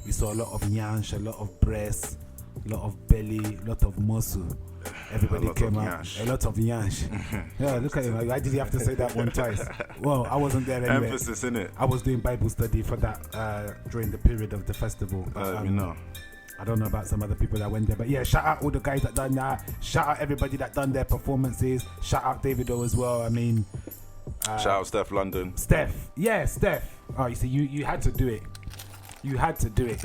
We saw a lot of yansh, a lot of breast, a lot of belly, a lot of muscle. Everybody came out. A lot of yansh. Yeah, look at him. Why did you have to say that one twice? Well, I wasn't there anyway. Emphasis in it. I was doing Bible study for that during the period of the festival. But, I don't know about some other people that went there, but yeah, shout out all the guys that done that. Shout out everybody that done their performances. Shout out Davido as well. I mean, shout out Steph London. Steph. Oh, you see, you had to do it. You had to do it.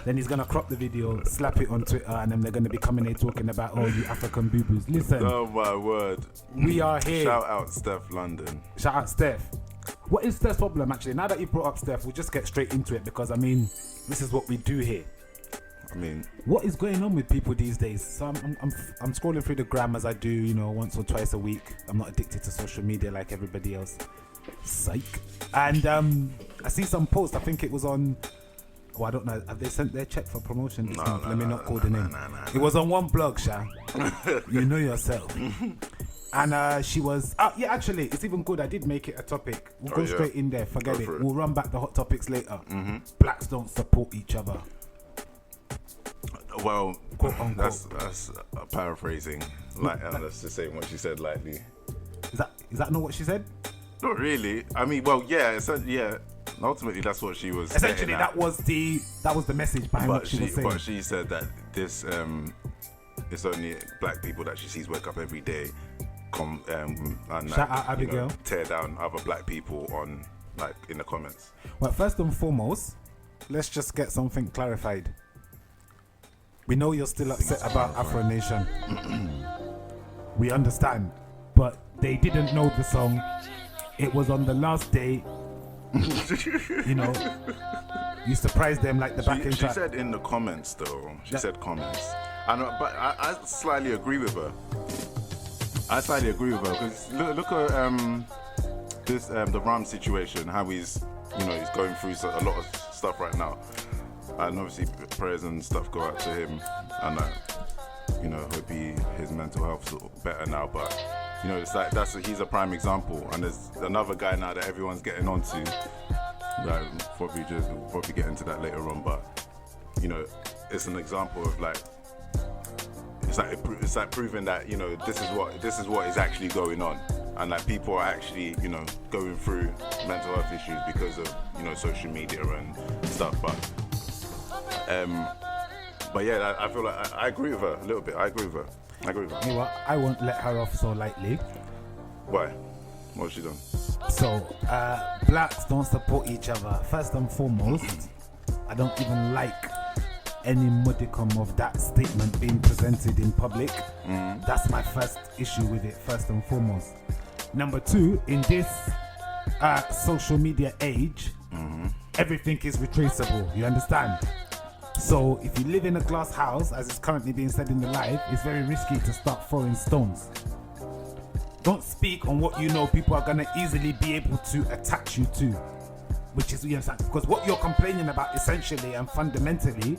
Then he's gonna crop the video, slap it on Twitter, and then they're gonna be coming here talking about, oh, you African boo-boos. Listen. Oh my word. We are here. Shout out Steph London. Shout out Steph. What is Steph's problem actually? Now that you brought up Steph, we'll just get straight into it because I mean, this is what we do here. I mean, what is going on with people these days? So I'm scrolling through the gram as I do, you know, once or twice a week. I'm not addicted to social media like everybody else. Psych. And I see some posts. I think it was on. Oh, I don't know. Have they sent their check for promotion this month? Let me not call the name. It was on one blog, Sha. You know yourself. And she was, yeah, actually, it's even good. I did make it a topic. We'll go straight in there. Forget it. We'll run back the hot topics later. Blacks don't support each other. Well, quote unquote. That's paraphrasing. Like, that's just saying what she said lightly. Is that not what she said? Not really. I mean, well, yeah. Ultimately, that's what she was. Essentially, that was the message behind what she was saying. But she said that this it's only black people that she sees wake up every day. And shout out Abigail. Tear down other black people on in the comments. Well, first and foremost, let's just get something clarified. We know you're still upset about Afro Nation. We understand, but they didn't know the song. It was on the last day. You know, you surprised them like the backing track. She said in the comments though. She said comments. But I slightly agree with her. Because look at this the Ram situation, how he's going through a lot of stuff right now, and obviously prayers and stuff go out to him, and hope his mental health's better now. But it's like he's a prime example, and there's another guy now that everyone's getting onto. We'll probably get into that later on, but it's an example of it's like proving that this is what is actually going on, and that people are actually going through mental health issues because of social media and stuff. But yeah, I feel like I agree with her a little bit. I agree with her. You know what? I won't let her off so lightly. Why? What has she done? So blacks don't support each other. First and foremost, I don't even like any modicum of that statement being presented in public. That's my first issue with it, first and foremost. Number two, in this social media age, everything is retraceable, you understand? So if you live in a glass house, as is currently being said in the live, it's very risky to start throwing stones. Don't speak on what you know people are going to easily be able to attach you to, which is, because what you're complaining about essentially and fundamentally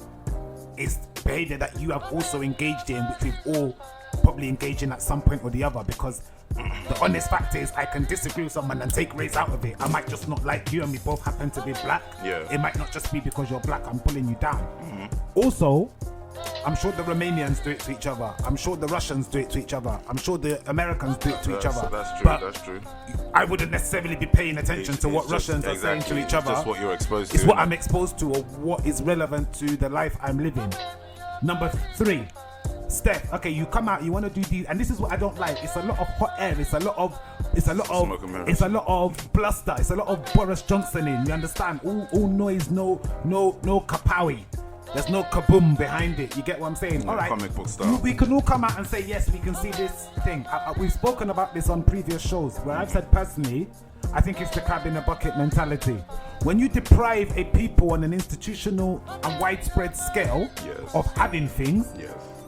is behavior that you have also engaged in, which we've all probably engaged in at some point or the other, because the honest fact is I can disagree with someone and take race out of it. I might just not like you, and we both happen to be black. It might not just be because you're black I'm pulling you down. Also, I'm sure the Romanians do it to each other. I'm sure the Russians do it to each other. I'm sure the Americans do it to each other. That's true. I wouldn't necessarily be paying attention to what Russians are saying to each other. Just what you're exposed to. It's what I'm exposed to, or what is relevant to the life I'm living. Number 3, Steph. Okay, you come out, you want to do these, and this is what I don't like. It's a lot of hot air. It's a lot of bluster. It's a lot of Boris Johnsoning. You understand? All noise, no kapowie. There's no kaboom behind it. You get what I'm saying? All right. Comic book style. We can all come out and say, yes, we can see this thing. We've spoken about this on previous shows where I've said personally, I think it's the crab in a bucket mentality. When you deprive a people on an institutional and widespread scale of having things,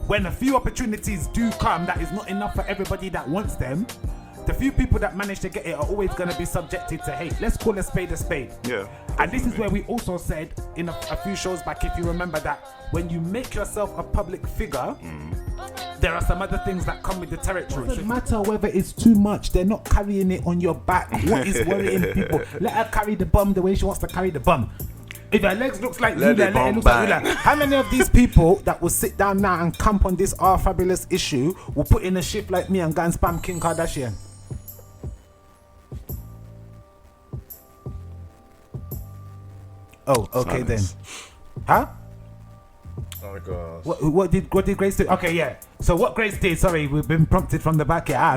when a few opportunities do come, that is not enough for everybody that wants them. The few people that manage to get it are always going to be subjected to, hey, let's call a spade a spade. And this is where we also said in a few shows back, if you remember, that when you make yourself a public figure, there are some other things that come with the territory. It doesn't matter whether it's too much, they're not carrying it on your back. What is worrying people? Let her carry the bum the way she wants to carry the bum. If her legs looks like Let Lula, it let it bomb looks like bang. Lula. How many of these people that will sit down now and camp on this our fabulous issue will put in a shift like me and go and spam Kim Kardashian? Oh, okay Silence. then. Huh? Oh my gosh. What did Grace do? Okay, yeah. So what Grace did? Sorry, we've been prompted from the back here. I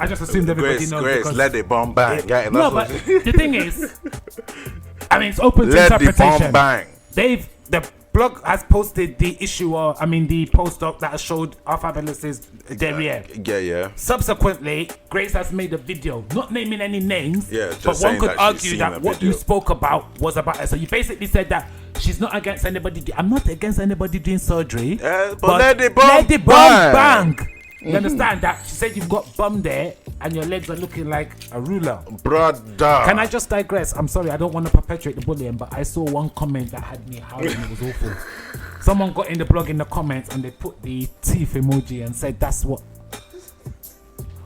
just assumed everybody knows. Grace, because let it bomb bang. Yeah, no, but the thing is, I mean, it's open to let the interpretation. bomb bang. The blog has posted the issue, the postdoc that showed our fabulous's derriere. Yeah. Subsequently, Grace has made a video, not naming any names, Yeah, just but one saying could that she's argue seen that a what video. you spoke about was about her. So you basically said that she's not against anybody. I'm not against anybody doing surgery, but let the bomb bang. You understand that? She said you've got bum there and your legs are looking like a ruler. Brother. Can I just digress? I'm sorry, I don't want to perpetuate the bullying, but I saw one comment that had me howling. It was awful. Someone got in the blog in the comments and they put the teeth emoji and said that's what.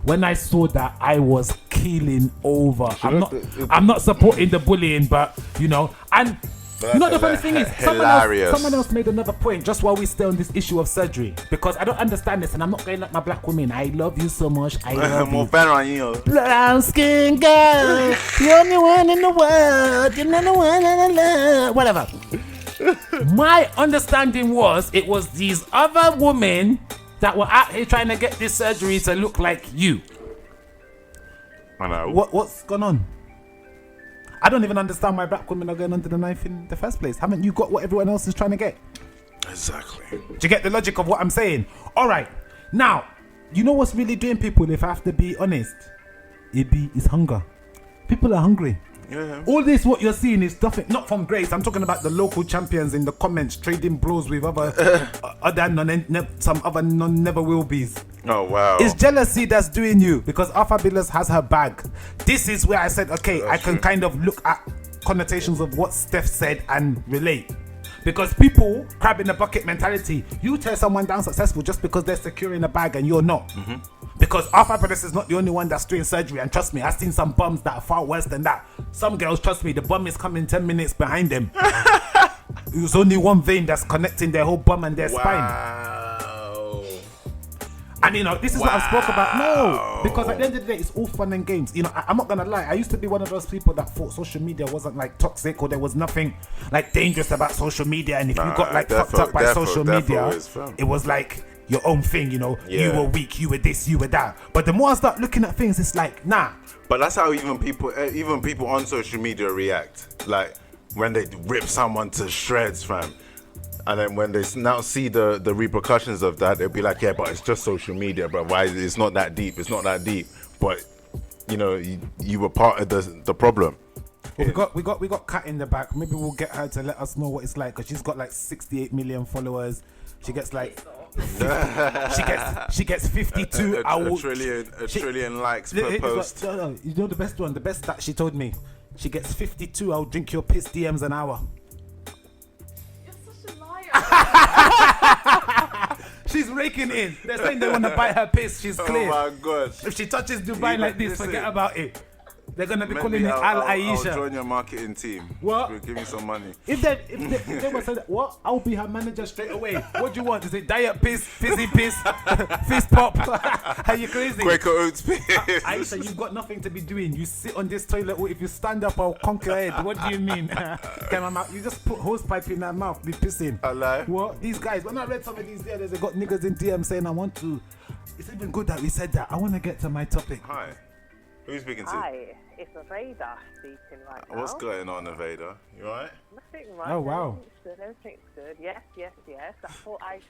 When I saw that, I was keeling over. I'm not supporting the bullying, but you know, and you know the funny thing is, someone else made another point just while we stay on this issue of surgery, because I don't understand this, and I'm not going like my black women. I love you so much. I love you. Brown skin girl, the only one in the world. You're not the one I love. Whatever. My understanding was it was these other women that were out here trying to get this surgery to look like you. I know. What's going on? I don't even understand why black women are going under the knife in the first place. Haven't you got what everyone else is trying to get? Exactly. Do you get the logic of what I'm saying? All right. Now, you know what's really doing people, if I have to be honest? It's hunger. People are hungry. Yeah. All this, what you're seeing is nothing, not from Grace. I'm talking about the local champions in the comments trading blows with some other never will be's. Oh wow. It's jealousy that's doing you, because our fabulous has her bag. This is where I said, okay, That's I can true. kind of look at connotations of what Steph said and relate. Because people crab in the bucket mentality, you tear someone down successful just because they're securing a bag and you're not. Mm-hmm. Because our fabulous is not the only one that's doing surgery, and trust me, I've seen some bums that are far worse than that. Some girls, trust me, the bum is coming 10 minutes behind them. It was only one vein that's connecting their whole bum and their spine. And you know, this is what I spoke about. No, because at the end of the day, it's all fun and games. You know, I'm not gonna lie. I used to be one of those people that thought social media wasn't like toxic, or there was nothing like dangerous about social media. And if you got like fucked up by social media, it was like your own thing. You know, you were weak, you were this, you were that. But the more I start looking at things, it's like, nah. But that's how even people on social media react. Like when they rip someone to shreds, fam. And then when they now see the repercussions of that, they'll be like, yeah, but it's just social media, bro. Why? It's not that deep. It's not that deep. But you know, you were part of the problem. Well, we got Kat in the back. Maybe we'll get her to let us know what it's like, because she's got like 68 million followers. She gets like she gets 52. A trillion likes per post. No, you know the best one, the best that she told me. She gets 52. I'll drink your piss DMs an hour. She's raking in. They're saying they want to buy her piss. She's clear. Oh my gosh. If she touches Dubai like this, forget about it. They're gonna be calling it I'll Aisha. join your marketing team. What? Give me some money. If they were saying that, what? I'll be her manager straight away. What do you want? Is it diet piss, fizzy piss, fizz pop? Are you crazy? Quaker Oats piss. Aisha, you've got nothing to be doing. You sit on this toilet, or if you stand up, I'll conquer your head. What do you mean? You just put hose pipe in that mouth, be pissing. I lie. What? These guys, when I read some of these there, they got niggas in DM saying, I want to. It's even good that we said that. I want to get to my topic. Hi. Who's speaking to? Hi, it's Aveda speaking right now. What's going on, Aveda? You alright? Nothing right. Oh, wow. Everything's good. Yes. I thought I'd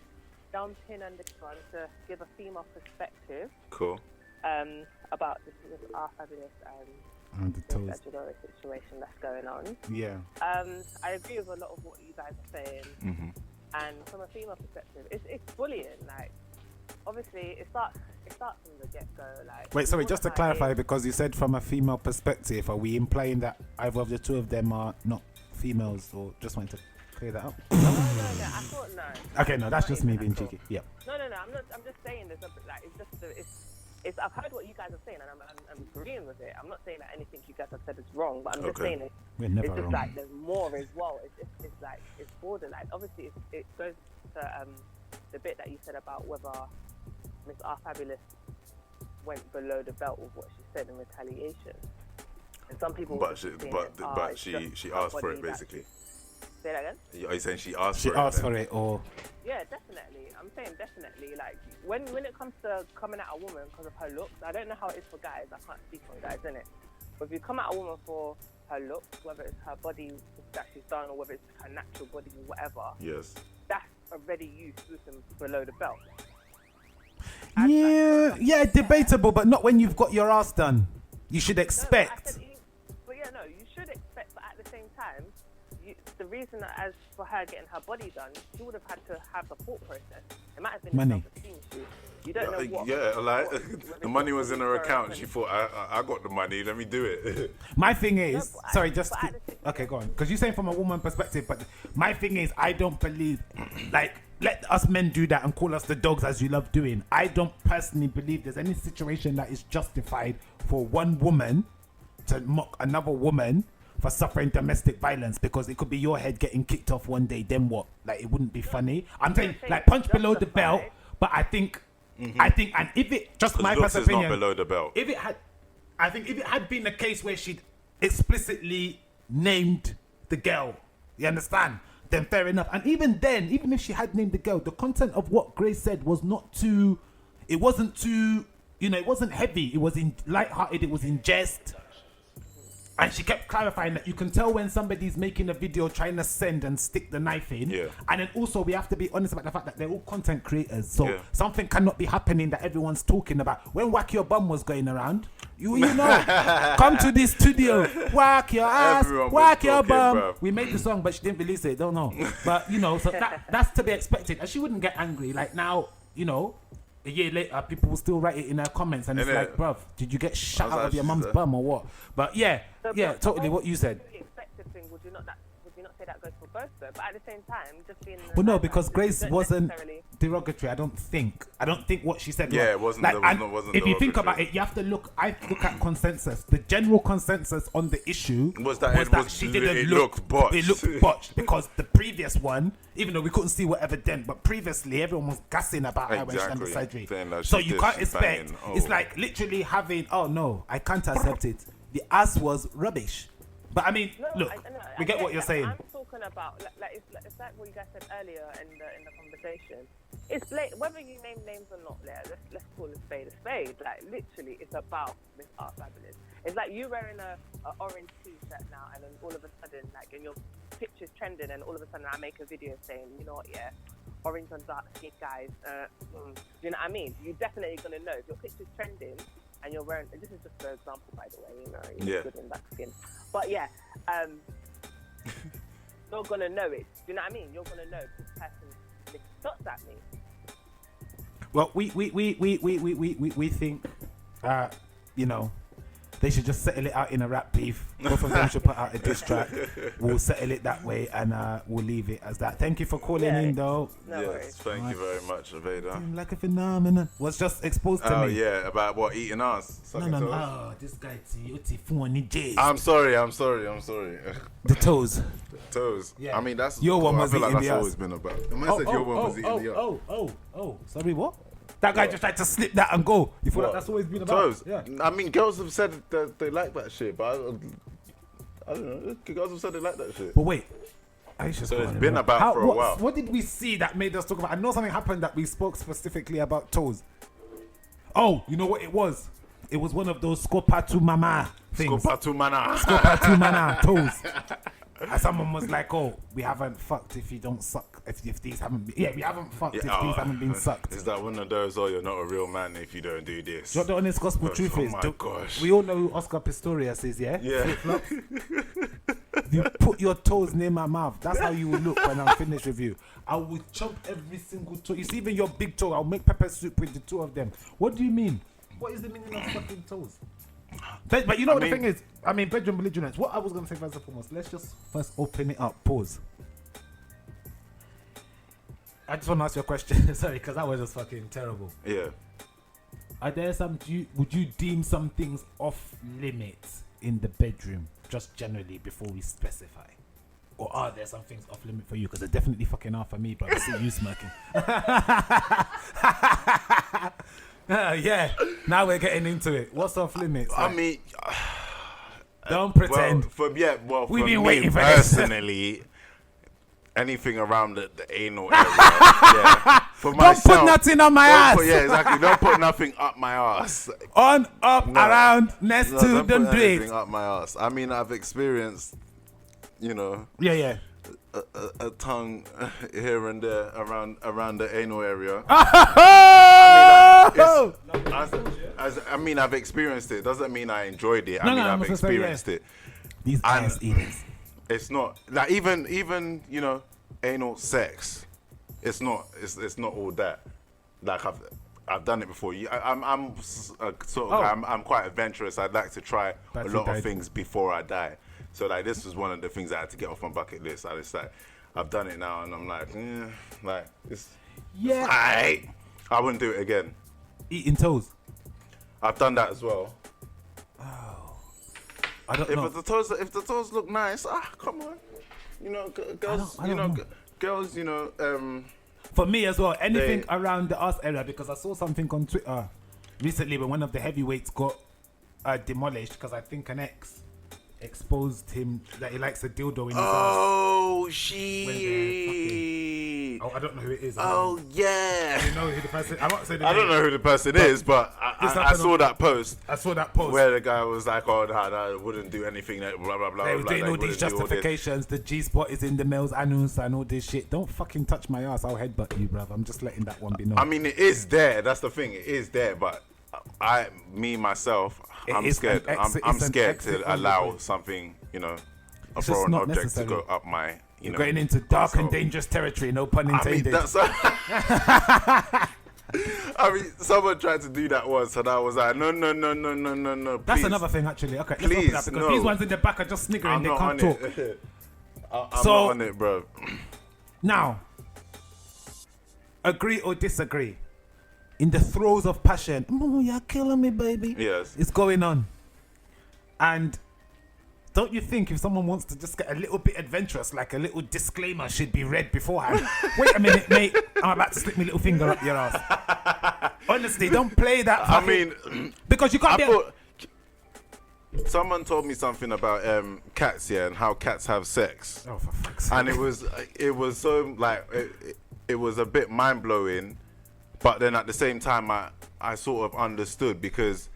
jump in on this one to give a female perspective. Cool. About this our fabulous And the toes. situation that's going on. Yeah. I agree with a lot of what you guys are saying. Mm-hmm. And from a female perspective, it's bullying. Like, obviously, it starts from the get-go. Like, Wait, sorry, just to clarify, because you said from a female perspective, are we implying that either of the two of them are not females, or just wanted to clear that up? No, I thought no. Okay, no, that's just me being cheeky. Yeah. No, I'm just saying there's it's I've heard what you guys are saying, and I'm agreeing with it. I'm not saying that anything you guys have said is wrong, but I'm just saying We're never it's just wrong. like there's more as well. It's like it's borderline. Obviously, it goes to the bit that you said about whether Miss R Fabulous went below the belt with what she said in retaliation. And some people, But she asked for it basically. Say that again. Are you saying she asked She for it? asked then? for it, or Yeah, definitely. I'm saying definitely. Like when it comes to coming at a woman because of her looks, I don't know how it is for guys. I can't speak on guys, innit? But if you come at a woman for her looks, whether it's her body that she's done or whether it's her natural body or whatever, Yes. that's already you swooping below the belt. yeah, debatable, but not when you've got your ass done. You should expect. You should expect, but at the same time, the reason that as for her getting her body done, she would have had to have the thought process. It might have been Money. a self-esteem issue. You don't know what. Yeah, like what the money was in her account. She thought, I got the money. Let me do it. My thing is, No, okay, go on. Because you're saying from a woman perspective, but my thing is, I don't believe, like, let us men do that and call us the dogs as you love doing. I don't personally believe there's any situation that is justified for one woman to mock another woman for suffering domestic violence, because it could be your head getting kicked off one day. Then what? Like, it wouldn't be funny. I'm saying, like, punch below the belt, but I think, and if it just my looks personal is not opinion, below the belt. if it had, I think if it had been a case where she'd explicitly named the girl, you understand? Then fair enough. And even then, even if she had named the girl, the content of what Grace said was not too, it wasn't too, it wasn't heavy. It was in lighthearted. It was in jest. And she kept clarifying that you can tell when somebody's making a video trying to send and stick the knife in. Yeah. And then also we have to be honest about the fact that they're all content creators. So something cannot be happening that everyone's talking about. When Whack Your Bum was going around, you know, come to this studio, whack your ass, Everyone was whack your talking, bum. bruv. We made the song, but she didn't release it. Don't know. But, so that's to be expected. And she wouldn't get angry. Like now, a year later, people will still write it in their comments, and it's Innit? like, bruv, did you get shot I was out of your like, mum's she's bum or what? But yeah, totally what you said. The expected thing, would you not say that goes for both though? But at the same time, just being. Well, no, because Grace don't wasn't necessarily- derogatory. I don't think what she said. Yeah, was. it wasn't- Like, there was and no- wasn't if you think derogatory. about it, you have to look. I look at consensus. The general consensus on the issue Was that it looked botched. It looked botched because the previous one, even though we couldn't see whatever then, but previously everyone was gassing about her when she done the Exactly. surgery. Saying that So she you did, can't she's expect. banging. It's Oh. like literally having. Oh no, I can't accept it. The ass was rubbish. But I mean, No, look, I we get what you're that. saying. I'm talking about it's like what you guys said earlier in the conversation. It's whether you name names or not. Let's call a spade a spade. Like literally, it's about Miss Art Fabulous. It's like you wearing a orange t-shirt now, and then all of a sudden, like, and your picture's trending, and all of a sudden, I make a video saying, you know what, yeah, orange on dark skin guys. You know what I mean? You're definitely gonna know if your picture's trending. And you're wearing, this is just an example, by the way, you're good in black skin. But yeah, you're gonna know it. Do you know what I mean? You're gonna know this person licks shots at me. Well, we think, they should just settle it out in a rap beef. Both of them should put out a diss track. We'll settle it that way, and we'll leave it as that. Thank you for calling in, though. No worries. Yes, thank you very much, Aveda. Like a phenomenon. Was just exposed to Oh me. yeah, about what, eating ass? No. Oh, this guy, funny J's. I'm sorry. The toes. Toes. Yeah. I mean, that's Your one was I feel like eating that's the always ass. been about. The man said your one was eating the ass. Oh. Sorry, what? That guy just tried to slip that and go. You feel like that's always been about? Toes. Yeah. I mean, girls have said that they like that shit, but I don't know. Girls have said they like that shit. But wait. So it's been about for a while. What did we see that made us talk about? I know something happened that we spoke specifically about toes. Oh, you know what it was? It was one of those Skopatu Mama things. Skopatu mana. Skopatu Mana toes. And someone was like, "Oh, we haven't fucked if you don't suck. If these haven't been, we haven't fucked if these haven't been sucked." Is that one of those? Oh, you're not a real man if you don't do this. Do you know what the honest gospel truth is? my gosh. We all know who Oscar Pistorius is, yeah? Yeah. Flip-flops. You put your toes near my mouth. That's how you will look when I'm finished with you. I will chop every single toe. You see, even your big toe, I'll make pepper soup with the two of them. What do you mean? What is the meaning of fucking toes? But you know what the thing is? I mean, bedroom belligerents. What I was going to say first and foremost, let's just first open it up. Pause. I just want to ask you a question. Sorry, because that was just fucking terrible. Yeah. Are there some? Would you deem some things off limits in the bedroom, just generally, before we specify? Or are there some things off limit for you? Because they're definitely fucking are for me, but I see you smirking. Yeah, now we're getting into it. What's off limits? I mean, don't pretend. We've We've for been me waiting for this. personally, anything around the anal area. Yeah. For Don't myself, put nothing on my don't ass. put- yeah, exactly. Don't put nothing up my ass. On, up, No. around, next No, to, don't put do anything it. up my ass. I mean, I've experienced, Yeah. a tongue here and there around the anal area. Oh! I mean, I've experienced it. Doesn't mean I enjoyed it. No, I mean, I I've was gonna say, experienced it. These And- ass eaters. It's not like even anal sex. It's not all that. Like I've done it before. I'm a sort of guy, I'm quite adventurous. I'd like to try That's a lot your of dad. things before I die. So like this was one of the things I had to get off my bucket list. I just like I've done it now, and I'm like, it's Yeah. alright. I wouldn't do it again. Eating toes. I've done that as well. I don't know. If the toes look nice, come on. Girls, I don't know. girls, For me as well, anything They- around the ass area, because I saw something on Twitter recently when one of the heavyweights got demolished because I think an ex exposed him that he likes a dildo in his ass. Oh, When shit. Oh, I don't know who it is. Oh, yeah. I don't know who the person. I'm not saying the I don't name. know who the person is, but This I happened saw on- that post I saw that post. where the guy was like, "Oh, no, I wouldn't do anything." That blah blah blah. They were blah, doing like, all these wouldn't do all this. justifications. The G spot is in the male's anus and all this shit. Don't fucking touch my ass. I'll headbutt you, bruv. I'm just letting that one be known. I mean, it is there. That's the thing. It is there, but myself, It I'm is scared. an exit- I'm it's an scared exit to on the allow way. something, a It's just foreign not object necessary. to go up my, You're going into dark and so- dangerous territory. No pun I mean, intended. that's. I mean, someone tried to do that once, and I was like, no. That's please. another thing, actually. Okay, let's open Please, up because no. these ones in the back are just sniggering. I'm They not can't on talk. it. I'm So- not on it, bro. Now, agree or disagree? In the throes of passion, you're killing me, baby. Yes. It's going on. And don't you think if someone wants to just get a little bit adventurous, like a little disclaimer should be read beforehand? Wait a minute, mate. I'm about to slip my little finger up your ass. Honestly, don't play that. I fucking- mean, because you can't I be. thought someone told me something about cats, and how cats have sex, Oh, for fuck's sake. and it was so like it was a bit mind blowing, but then at the same time I sort of understood because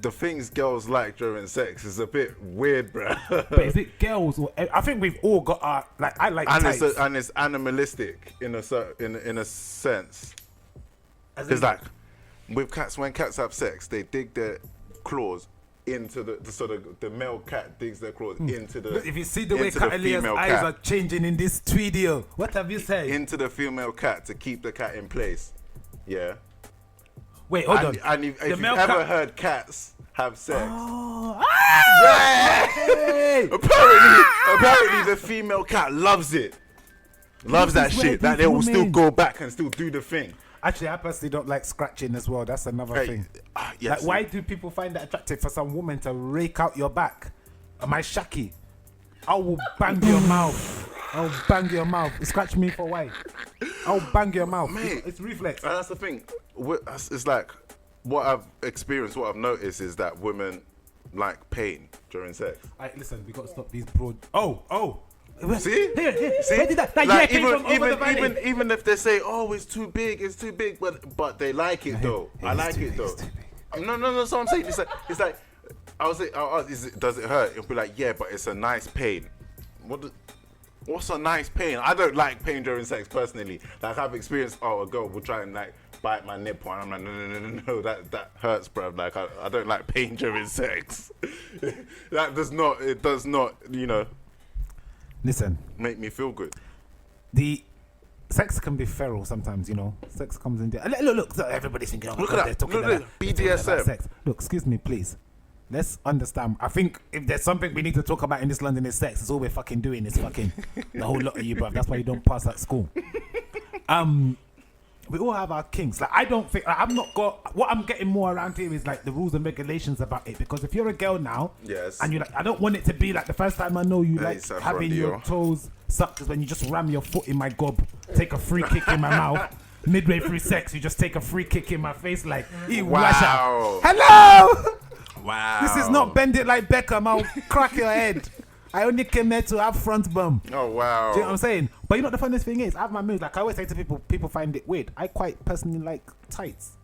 the things girls like during sex is a bit weird, bro. But is it girls or I think we've all got our like I like and types. it's animalistic in a sense. As in- It's like with cats, when cats have sex, they dig their claws into the male cat digs their claws into the. Look, if you see the way into the Catalia's female eyes cat. are changing in this video, what have you said? Into the female cat to keep the cat in place. Yeah. Wait, hold on. And if The you've male ever cat- heard cats have sex, Oh, yeah! hey! apparently the female cat loves it. Loves This that is where shit. That they these will still women- go back and still do the thing. Actually, I personally don't like scratching as well. That's another thing. Yes. Like, why do people find that attractive for some woman to rake out your back? Am I shaky? I will bang your mouth. I'll bang your mouth. Scratch me for why? I'll bang your mouth. Mate. It's reflex. And that's the thing. It's like what I've experienced, what I've noticed is that women like pain during sex. Alright, listen, we got to stop these broad. Oh. See? Here. See? Where did that Like, yeah came from over the valley? even if they say, "Oh, it's too big," but they like it though. I like it though. No. So I'm saying it's like I was like, does it hurt? It'll be like, yeah, but it's a nice pain. What's a nice pain? I don't like pain during sex personally. Like I've experienced, a girl will try and like bite my nipple, and I'm like, no, that hurts, bruv. Like I don't like pain during sex. It does not, Listen, make me feel good. the sex can be feral sometimes, Sex comes in there. Look, everybody's thinking, oh my Look God, at they're that. talking Look at about that. they're talking about BDSM. sex. Look, excuse me, please. Let's understand. I think if there's something we need to talk about in this London is sex. It's all we're fucking doing is fucking the whole lot of you, bruv. That's why you don't pass at school. we all have our kinks. Like I don't think I'm not got. What I'm getting more around here is like the rules and regulations about it. Because if you're a girl now, Yes. and you're like, I don't want it to be like the first time I know you Hey, like it's a having rodeo. your toes sucked is when you just ram your foot in my gob, take a free kick in my mouth. Midway through sex, you just take a free kick in my face like, Wow. hello. Wow. This is not bend it like Beckham. I'll crack your head. I only came here to have front bum. Oh wow. Do you know what I'm saying? But you know what the funniest thing is? I have my moves. Like I always say to people find it weird. I quite personally like tights.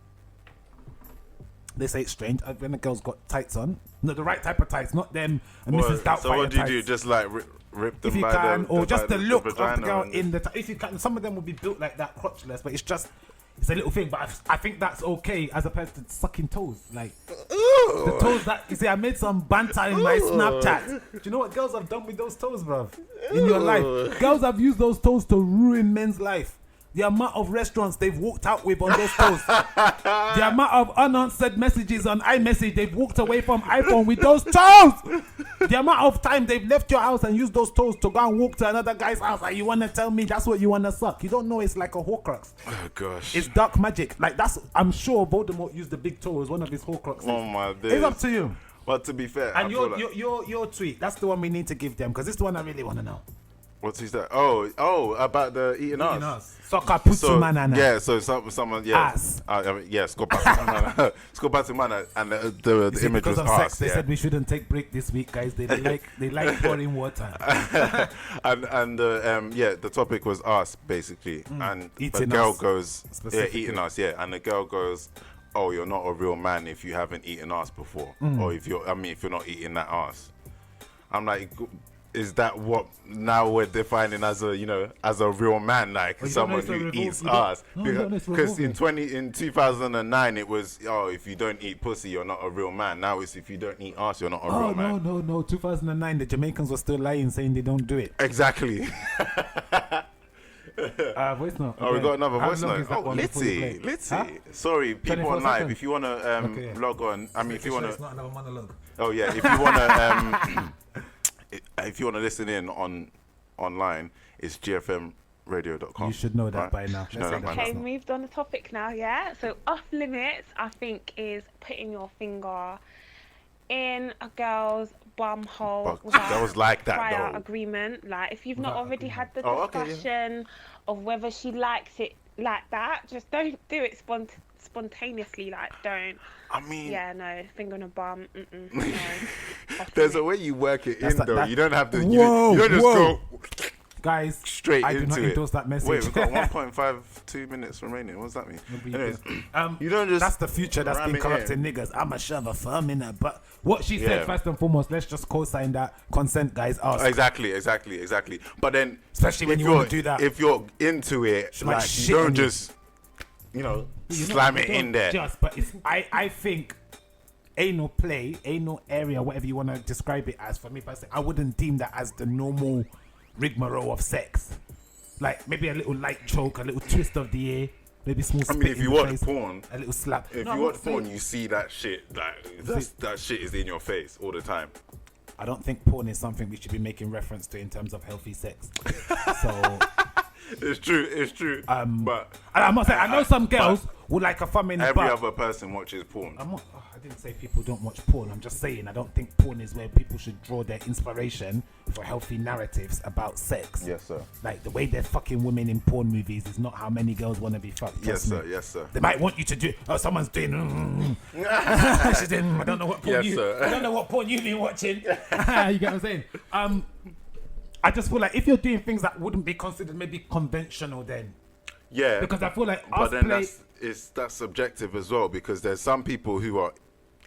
They say it's strange when a girl's got tights on. No, the right type of tights, not them. And Mrs. Doubtfire So what do you tights. do? Just like rip them If you by can, the or just the look of the vagina girl and- in the. If you can, some of them will be built like that, crotchless, but it's a little thing. But I think that's okay as opposed to sucking toes. Like the toes that you see, I made some banter in my Snapchat. Do you know what girls have done with those toes, bruv? In your life, girls have used those toes to ruin men's life. The amount of restaurants they've walked out with on those toes. The amount of unanswered messages on iMessage they've walked away from iPhone with those toes. The amount of time they've left your house and used those toes to go and walk to another guy's house. And you want to tell me that's what you want to suck. You don't know it's like a Horcrux. Oh gosh. It's dark magic. Like that's, I'm sure Voldemort used the big toe as one of his Horcruxes. Oh my days. It's up to you. Well, to be fair, And I feel like, your tweet, that's the one we need to give them because it's the one I really want to know. what's he that? Oh, about the eating us. Soccer puts So manana. yeah, so someone yeah, Ass. yes, go back to manana, go back to manana, and the See, image because was of sex, ass. they Yeah. said we shouldn't take break this week, guys. They like pouring water. and the topic was us basically, and the Eating girl us, goes specifically. eating us, and the girl goes, oh, you're not a real man if you haven't eaten ass before, or if you're not eating that ass. I'm like, is that what now we're defining as a real man, like Well, you don't know someone it's a who revolt- eats you don't- ass? no, you don't know it's Because revolving. in 2009 it was, oh, if you don't eat pussy you're not a real man. Now it's if you don't eat ass you're not a real man. No. 2009, the Jamaicans were still lying, saying they don't do it. Exactly. Voice note. Oh, we got another How voice long note. is that Oh, one before you play Litzy, it? Litzy. Huh? Sorry, people 24 on live. seconds. If you wanna Okay, yeah. log on, I mean, if you wanna, It's not another monologue. oh yeah, if you wanna, if you wanna listen in online, it's gfmradio.com. You should know that right? by now. You should know Let's that say by Okay, now. moved on the topic now, yeah? So off limits, I think, is putting your finger in a girl's bum hole But without that was like that, prior though. agreement. Like, if you've not Without already had the Oh, okay, yeah. discussion of whether she likes it like that, just don't do it spontaneously. Like, don't. I mean, Yeah, no, finger on a bum. No. Off there's a limits. way you work it That's in, though. that- You don't have to. Whoa, you don't just whoa. go Guys, straight I do into not it. endorse that message. Wait, we've got 1.52 minutes remaining. What does that mean? Anyways, you don't just. That's the future that's ram been it corrupting in. niggas. I'm a shove a firm in that. But what she Yeah. said, first and foremost, let's just co-sign that. Consent, guys. Ask. Exactly. But then, Especially when if you wanna you're- do that. if you're into it, might like shit you on don't you. just, You slam know, it don't in there. Just, but it's, I think anal play, anal area, whatever you want to describe it as, for me personally, I wouldn't deem that as the normal rigmarole of sex. Like maybe a little light choke, a little twist of the ear, maybe small I spit mean, if in you the watch face, porn, a little slap. if No, you I'm watch not porn, saying- you see that shit. Like that shit is in your face all the time. I don't think porn is something we should be making reference to in terms of healthy sex. So, It's true. But and I'm not saying, I know some girls would like a thumb in the every butt. other person watches porn. I'm not, I didn't say people don't watch porn. I'm just saying I don't think porn is where people should draw their inspiration for healthy narratives about sex. Yes, sir. Like the way they're fucking women in porn movies is not how many girls want to be fucked. Yes, Trust me. sir. Yes, sir. They might want you to do. Oh, someone's doing. She's doing. I don't know what porn Yes, sir. I don't know what porn you've been watching. You get what I'm saying? I just feel like if you're doing things that wouldn't be considered maybe conventional, then Yeah. because I feel like But us then play. that's subjective as well, because there's some people who are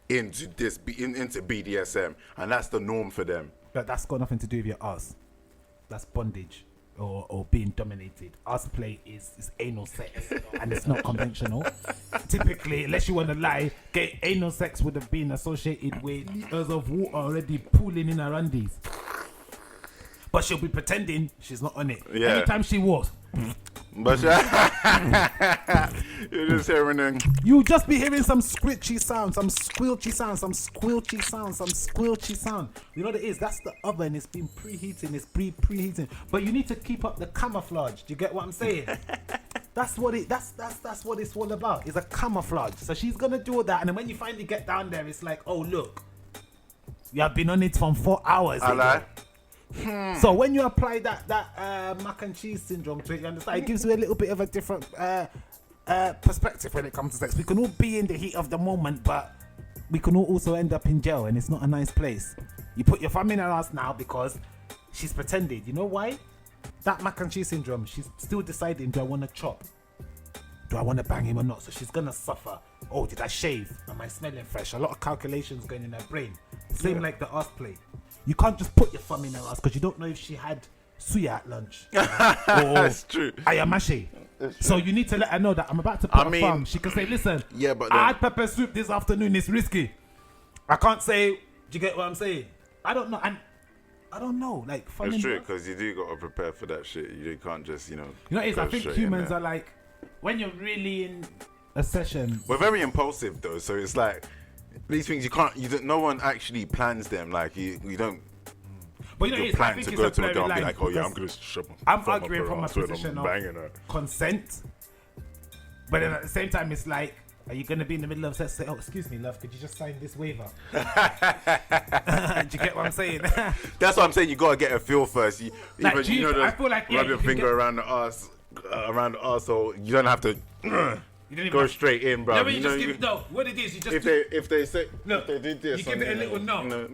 into into BDSM, and that's the norm for them. But that's got nothing to do with your ass. That's bondage or being dominated. Ass play is anal sex and it's not conventional. Typically, unless you want to lie, anal sex would have been associated with liters of water already pooling in her undies. But she'll be pretending she's not on it. Yeah. Anytime she was, But you're just hearing them. you just be hearing some squitchy sound, some squilchy sound, some squilchy sound, some squilchy sound. You know what it is? That's the oven. It's been preheating. It's preheating. But you need to keep up the camouflage. Do you get what I'm saying? That's what it's all about. It's a camouflage. So she's gonna do all that, and then when you finally get down there, it's like, oh look, you have been on it for 4 hours. I lie. So when you apply that mac and cheese syndrome to it, you understand? It gives you a little bit of a different perspective when it comes to sex. We can all be in the heat of the moment, but we can all also end up in jail, and it's not a nice place. You put your thumb in her ass now because she's pretended. You know why? That mac and cheese syndrome, she's still deciding, do I want to chop? Do I want to bang him or not? So she's going to suffer. Oh, did I shave? Am I smelling fresh? A lot of calculations going in her brain. Same like the ass play. You can't just put your thumb in her ass because you don't know if she had suya at lunch. That's true. Ayamashi. So you need to let her know that I'm about to put a thumb. She can say, listen, yeah, but I had pepper soup this afternoon. It's risky. I can't say, do you get what I'm saying? I don't know. And I don't know. Like, it's true, because you do got to prepare for that shit. You can't just, You know, I think humans are like, when you're really in a session. We're very impulsive though, so it's like these things no one actually plans them. Like you don't. But you know, you plan to go to a girl and be like, oh yeah, I'm gonna shove. I'm arguing from a position of consent, but then at the same time, it's like, are you gonna be in the middle of sex? Say, oh, excuse me, love, could you just sign this waiver? Do you get what I'm saying? That's what I'm saying. You gotta get a feel first. I feel like rub your finger around the ass, so you don't have to. Go straight in, bro. No, what it is, you just if they say look, if they did this, you give it a little no.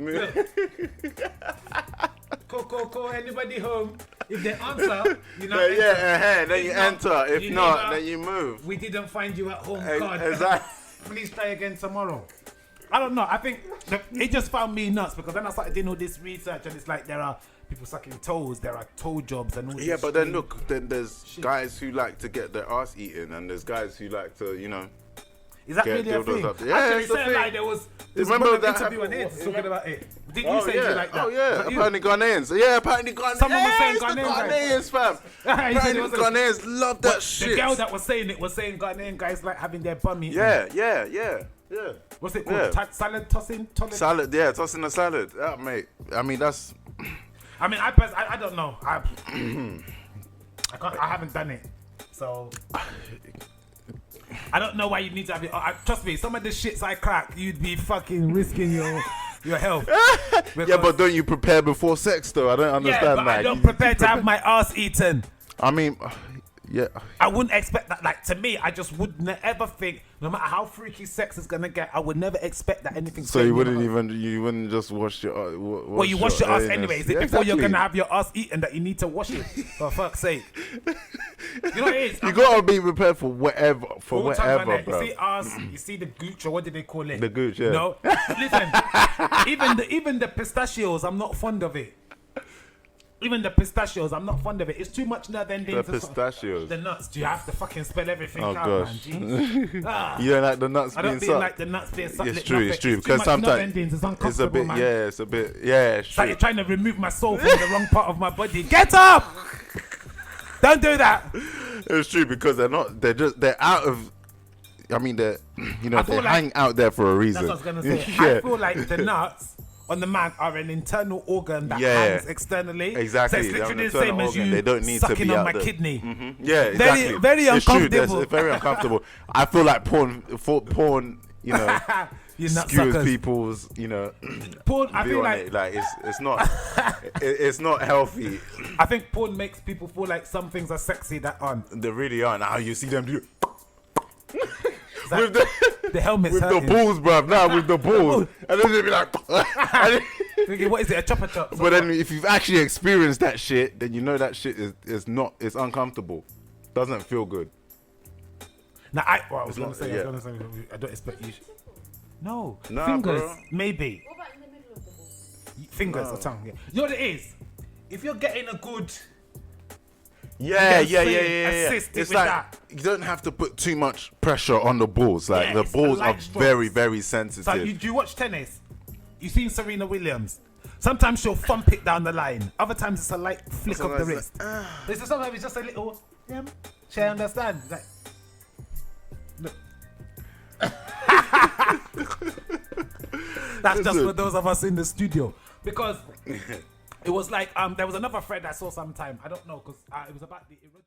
Call anybody home. If they answer, you know. Then you enter. If not, then you move. We didn't find you at home. God. Exactly. Please try again tomorrow. I don't know. I think it just found me nuts because then I started doing all this research and it's like there are people sucking toes, there are toe jobs and all this. Yeah, but then look, then there's guys who like to get their ass eaten and there's guys who like to, Is that really a thing? Yeah, actually, it's a thing. like there was remember that interview on here talking about it. Didn't you say you like that? Oh yeah, apparently Ghanaians. Yeah, apparently Ghanaians. Someone was saying Ghanaians, fam. Apparently Ghanaians love that shit. The girl that was saying it was saying Ghanaian guys like having their bum eaten. Yeah. What's it called? Yeah. Salad tossing? Salad, yeah, tossing a salad. Yeah, mate. I mean, that's... I mean, I don't know. I haven't done it. So... I don't know why you need to have it. Trust me, some of the shits I crack, you'd be fucking risking your health. Yeah, but don't you prepare before sex, though? I don't understand that. I don't prepare to have my ass eaten. I mean... Yeah, I wouldn't expect that. Like, to me, I just wouldn't ever think, no matter how freaky sex is gonna get, I would never expect that anything. So you wouldn't just wash your ass. You wash your ass anyways. Before you're gonna have your ass eaten, that you need to wash it. For fuck's sake. You know what it is? You gotta be prepared for whatever. Bro. You see ass, you see the gooch, or what do they call it? The gooch, yeah. No, listen. even the pistachios, I'm not fond of it. Even the pistachios, I'm not fond of it. It's too much nerve endings. The pistachios. The nuts. Do you have to fucking spell everything out, gosh. man? You don't like the nuts being I don't like the nuts being sucked. It's true. Because sometimes it's a bit, man. It's a bit, it's like you're trying to remove my soul from the wrong part of my body. Get up! Don't do that. It's true because they're out of. I mean, they hang out there for a reason. That's what I was gonna say. I feel like the nuts on the man are an internal organ that hangs externally. Exactly. So it's literally the same as you they don't need sucking to be on out my there. kidney. Mm-hmm. Yeah, exactly. Very uncomfortable. It's very uncomfortable. I feel like porn, skewers people's, porn. I feel like it's not, it's not healthy. I think porn makes people feel like some things are sexy that aren't. They really aren't. Now you see them do. With the helmets with the balls, bruv. Now with the balls, and then they be like, thinking, what is it, a chopper chop? But then if you've actually experienced that shit, then you know that shit is uncomfortable. Doesn't feel good. Now I was gonna say, I don't expect you. No, fingers, bro. Maybe. What about in the middle of the ball? Fingers or tongue? Yeah. You know what it is? If you're getting a good. Yeah. Assist it's with like that. You don't have to put too much pressure on the balls. Like the balls are very, very sensitive. So do you watch tennis? You seen Serena Williams? Sometimes she'll thump it down the line. Other times it's a light flick of the wrist. Sometimes it's just a little. She understands. Like, look. That's just for those of us in the studio because. It was like there was another thread I saw sometime. I don't know because it was about the